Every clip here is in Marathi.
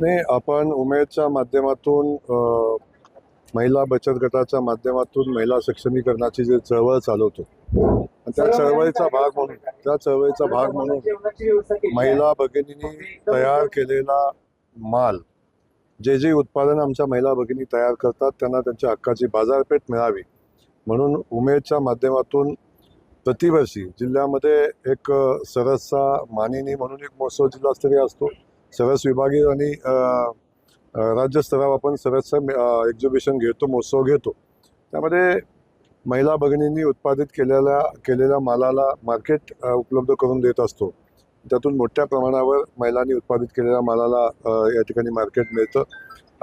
नाही, आपण उमेदच्या माध्यमातून महिला बचत गटाच्या माध्यमातून महिला सक्षमीकरणाची जी चळवळ चालवतो आणि त्या चळवळीचा भाग म्हणून महिला भगिनींनी तयार केलेला माल, जे उत्पादन आमच्या महिला भगिनी तयार करतात त्यांना त्यांच्या हक्काची बाजारपेठ मिळावी म्हणून उमेदच्या माध्यमातून प्रतिवर्षी जिल्ह्यामध्ये एक सरसचा मानिनी म्हणून एक महोत्सव जिल्हास्तरीय असतो. सरस विभागीय आणि राज्यस्तरावर आपण सरसचं एक्झिबिशन घेतो, महोत्सव घेतो. त्यामध्ये महिला भगिनींनी उत्पादित केलेल्या मालाला मार्केट उपलब्ध करून देत असतो. त्यातून मोठ्या प्रमाणावर महिलांनी उत्पादित केलेल्या मालाला या ठिकाणी मार्केट मिळतं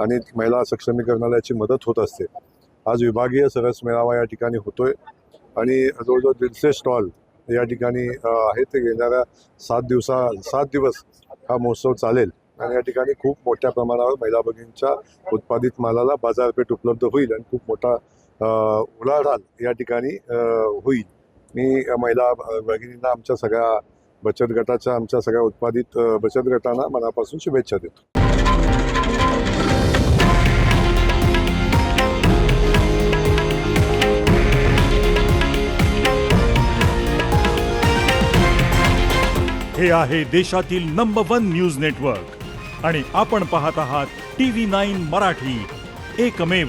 आणि महिला सक्षमीकरणाला याची मदत होत असते. आज विभागीय सरस मेळावा या ठिकाणी होतोय आणि जवळजवळ 150 स्टॉल या ठिकाणी आहेत. ते येणाऱ्या 7 दिवस हा महोत्सव चालेल आणि या ठिकाणी खूप मोठ्या प्रमाणावर महिला भगिनींच्या उत्पादित मालाला बाजारपेठ उपलब्ध होईल आणि खूप मोठा उलाढाल या ठिकाणी होईल. मी महिला भगिनींना आमच्या सगळ्या बचत गटाच्या आमच्या सगळ्या उत्पादित बचत गटांना मनापासून शुभेच्छा देतो. हे आहे देशातील नंबर 1 न्यूज नेटवर्क आणि आपण पाहत आहात TV9 मराठी, एकमेव.